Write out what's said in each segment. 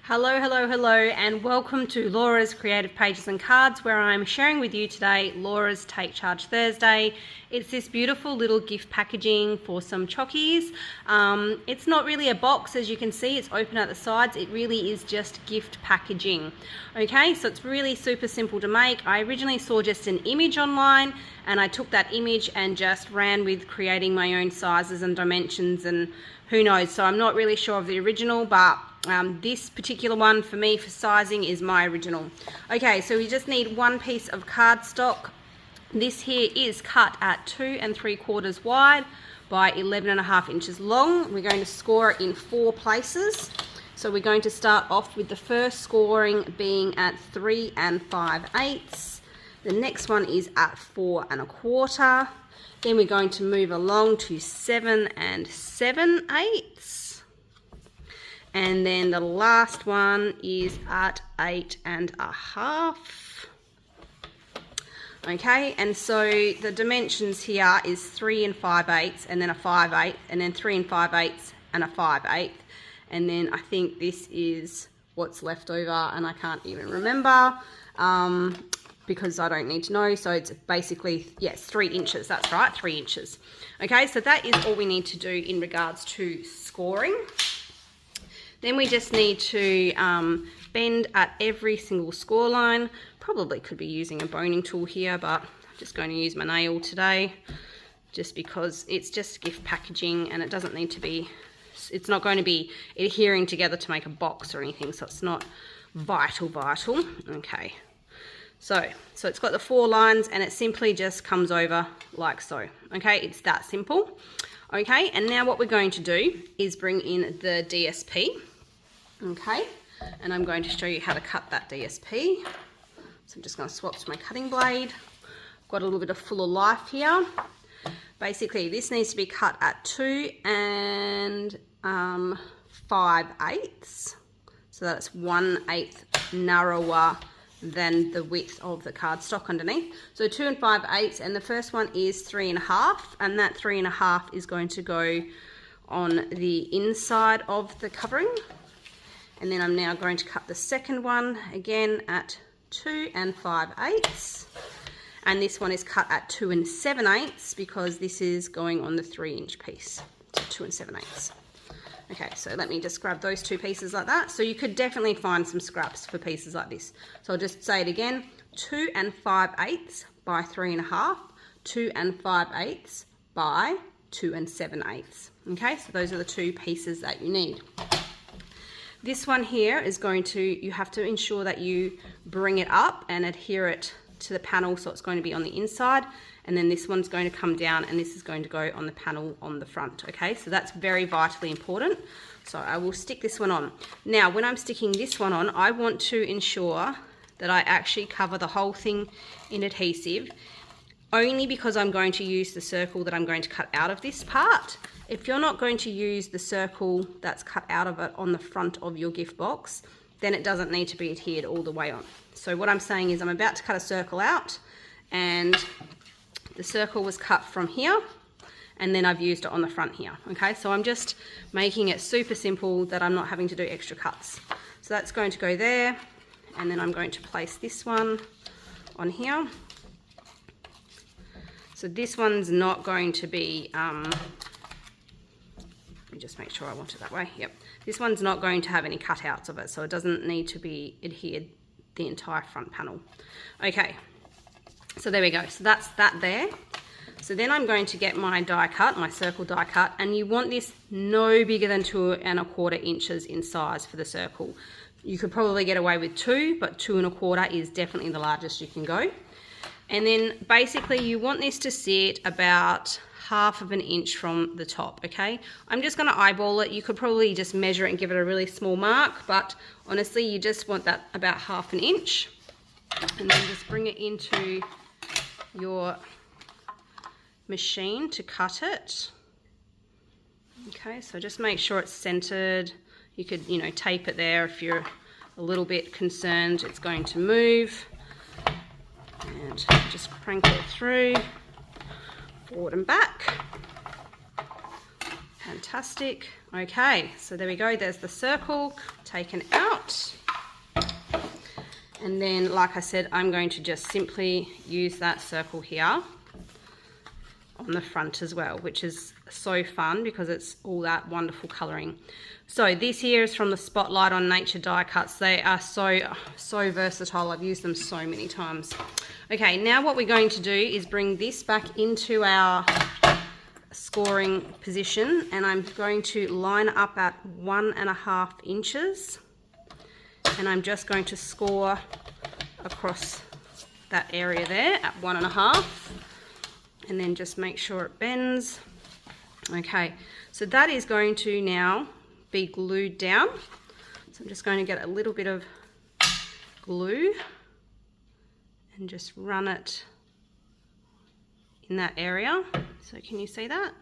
Hello, hello, hello, and welcome to Laura's Creative Pages and Cards, where I'm sharing with you today Laura's Take Charge Thursday. It's this beautiful little gift packaging for some chockies. It's not really a box, as you can see, it's open at the sides. It really is just gift packaging. Okay, so it's really super simple to make. I originally saw just an image online, and I took that image and just ran with creating my own sizes and dimensions and who knows. So I'm not really sure of the original, but this particular one for me for sizing is my original. Okay, so we just need one piece of cardstock. This here is cut at 2 3/4 wide by 11.5 inches long. We're going to score it in 4 places. So we're going to start off with the first scoring being at 3 5/8. The next one is at 4 1/4. Then we're going to move along to 7 7/8. And then the last one is at 8 1/2. Okay, and so the dimensions here is 3 5/8 and then a 5/8 and then 3 5/8 and a 5/8. And then I think this is what's left over and I can't even remember because I don't need to know. So it's basically, yes, 3 inches. That's right, 3 inches. Okay, so that is all we need to do in regards to scoring. Then we just need to bend at every single score line. Probably could be using a boning tool here, but I'm just going to use my nail today just because it's just gift packaging and it doesn't need to be, it's not going to be adhering together to make a box or anything, so it's not vital. Okay, so it's got the 4 lines and it simply just comes over like so. Okay, it's that simple. Okay, and now what we're going to do is bring in the DSP. Okay, and I'm going to show you how to cut that DSP. So I'm just going to swap my cutting blade. Got a little bit of fuller life here. Basically, this needs to be cut at 2 5/8. So that's 1/8 narrower than the width of the cardstock underneath. So 2 5/8, and the first one is 3 1/2, and that 3 1/2 is going to go on the inside of the covering. And then I'm now going to cut the second one again at 2 5/8, and this one is cut at 2 7/8 because this is going on the 3-inch piece. So 2 7/8. Okay, so let me just grab those 2 pieces like that. So you could definitely find some scraps for pieces like this. So I'll just say it again, 2 5/8 by 3 1/2, 2 5/8 by 2 7/8. Okay, so those are the 2 pieces that you need. This one here is going to, you have to ensure that you bring it up and adhere it to the panel, so it's going to be on the inside, and then this one's going to come down and this is going to go on the panel on the front. Okay, so that's very vitally important. So I will stick this one on. Now when I'm sticking this one on, I want to ensure that I actually cover the whole thing in adhesive, only because I'm going to use the circle that I'm going to cut out of this part. If you're not going to use the circle that's cut out of it on the front of your gift box, then it doesn't need to be adhered all the way on. So what I'm saying is I'm about to cut a circle out, and the circle was cut from here, and then I've used it on the front here. Okay, so I'm just making it super simple that I'm not having to do extra cuts. So that's going to go there, and then I'm going to place this one on here. So this one's not going to be, let me just make sure I want it that way. Yep. This one's not going to have any cutouts of it, so it doesn't need to be adhered the entire front panel. Okay, so there we go. So that's that there. So then I'm going to get my die cut, my circle die cut, and you want this no bigger than 2 1/4 inches in size for the circle. You could probably get away with 2, but 2 1/4 is definitely the largest you can go. And then basically you want this to sit about 1/2 inch from the top. Okay, I'm just going to eyeball it. You could probably just measure it and give it a really small mark, but honestly you just want that about 1/2 inch, and then just bring it into your machine to cut it. Okay, so just make sure it's centered. You could, you know, tape it there if you're a little bit concerned it's going to move, and just crank it through forward and back. fantastic. Okay, so there we go. There's the circle taken out. And then, like I said, I'm going to just simply use that circle here on the front as well, which is so fun because it's all that wonderful colouring. So this here is from the Spotlight on Nature die cuts. They are so versatile. I've used them so many times. Okay, now what we're going to do is bring this back into our scoring position, and I'm going to line up at 1.5 inches, and I'm just going to score across that area there at 1.5, and then just make sure it bends. Okay, so that is going to now be glued down. So I'm just going to get a little bit of glue and just run it in that area. So can you see that?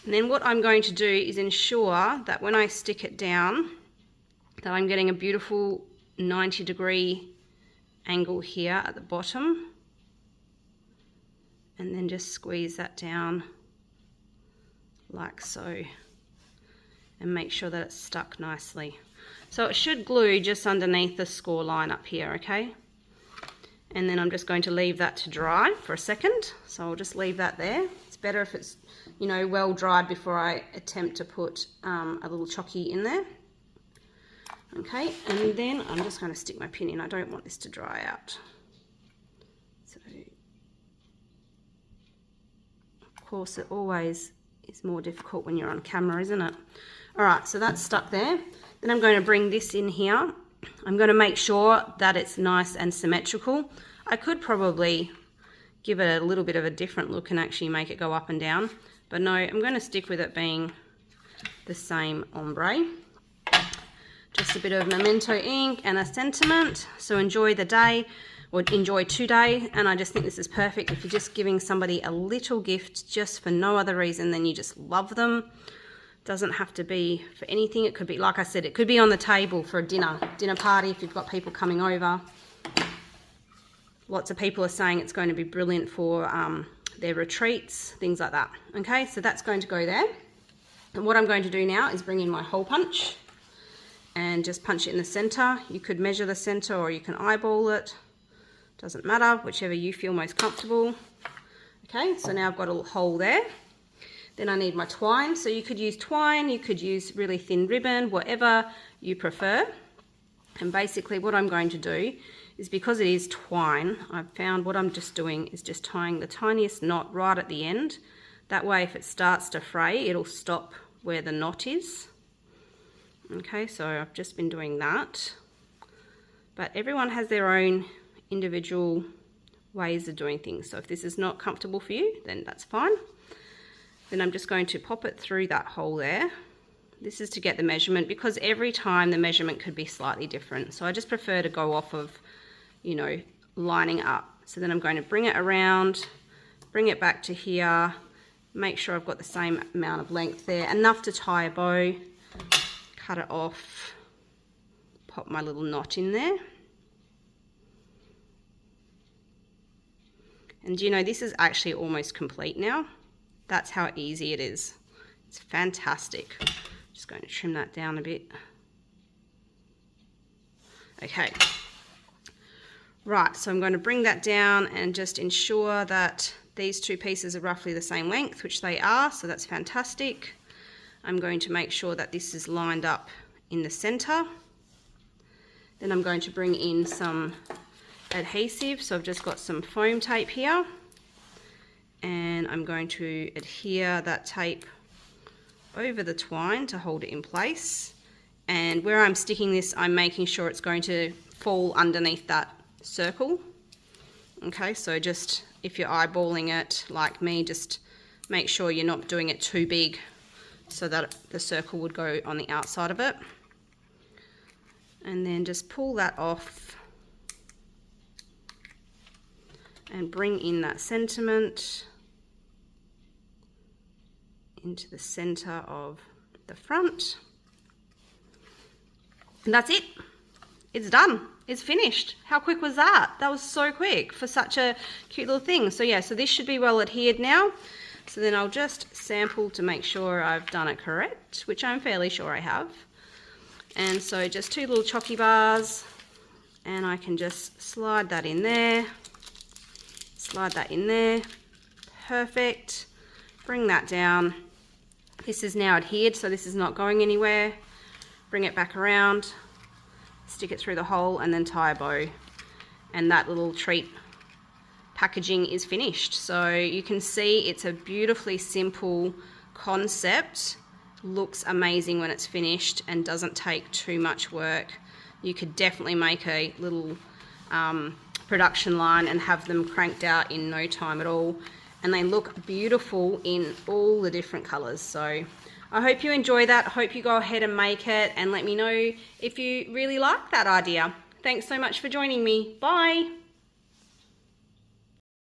And then what I'm going to do is ensure that when I stick it down, that I'm getting a beautiful 90-degree angle here at the bottom, and then just squeeze that down like so, and make sure that it's stuck nicely. So it should glue just underneath the score line up here, okay? And then I'm just going to leave that to dry for a second. So I'll just leave that there. It's better if it's, you know, well dried before I attempt to put a little chocky in there. Okay, and then I'm just going to stick my pin in. I don't want this to dry out. So, of course, it always is more difficult when you're on camera, isn't it? All right, so that's stuck there. Then I'm going to bring this in here. I'm going to make sure that it's nice and symmetrical. I could probably give it a little bit of a different look and actually make it go up and down, but no, I'm going to stick with it being the same ombre. Just a bit of Memento ink and a sentiment. So enjoy the day, or enjoy today. And I just think this is perfect if you're just giving somebody a little gift just for no other reason than you just love them. Doesn't have to be for anything. It could be, like I said, it could be on the table for a dinner party if you've got people coming over. Lots of people are saying it's going to be brilliant for their retreats, things like that. Okay, so that's going to go there. And what I'm going to do now is bring in my hole punch and just punch it in the center. You could measure the center or you can eyeball it. Doesn't matter, whichever you feel most comfortable. Okay, so now I've got a hole there. Then I need my twine. So you could use twine, you could use really thin ribbon, whatever you prefer. And basically what I'm going to do is, because it is twine, I've found what I'm just doing is just tying the tiniest knot right at the end. That way if it starts to fray, it'll stop where the knot is. Okay, so I've just been doing that. But everyone has their own individual ways of doing things. So if this is not comfortable for you, then that's fine. Then I'm just going to pop it through that hole there. This is to get the measurement, because every time the measurement could be slightly different. So I just prefer to go off of, you know, lining up. So then I'm going to bring it around, bring it back to here, make sure I've got the same amount of length there, enough to tie a bow, cut it off, pop my little knot in there. And you know, this is actually almost complete now. That's how easy it is. It's fantastic. Just going to trim that down a bit. Okay. Right, so I'm going to bring that down and just ensure that these two pieces are roughly the same length, which they are, so that's fantastic. I'm going to make sure that this is lined up in the center. Then I'm going to bring in some adhesive. So I've just got some foam tape here, and I'm going to adhere that tape over the twine to hold it in place. And where I'm sticking this, I'm making sure it's going to fall underneath that circle. Okay, so just if you're eyeballing it like me, just make sure you're not doing it too big so that the circle would go on the outside of it. And then just pull that off and bring in that sentiment into the center of the front. And that's it. It's done. It's finished. How quick was that? That was so quick for such a cute little thing. So yeah, so this should be well adhered now. So then I'll just sample to make sure I've done it correct, which I'm fairly sure I have. And so just 2 little chocky bars, and I can just slide that in there, slide that in there. Perfect. Bring that down. This is now adhered, so this is not going anywhere. Bring it back around, stick it through the hole, and then tie a bow. And that little treat packaging is finished. So you can see it's a beautifully simple concept. Looks amazing when it's finished and doesn't take too much work. You could definitely make a little production line and have them cranked out in no time at all. And they look beautiful in all the different colours. So I hope you enjoy that. I hope you go ahead and make it and let me know if you really like that idea. Thanks so much for joining me. Bye.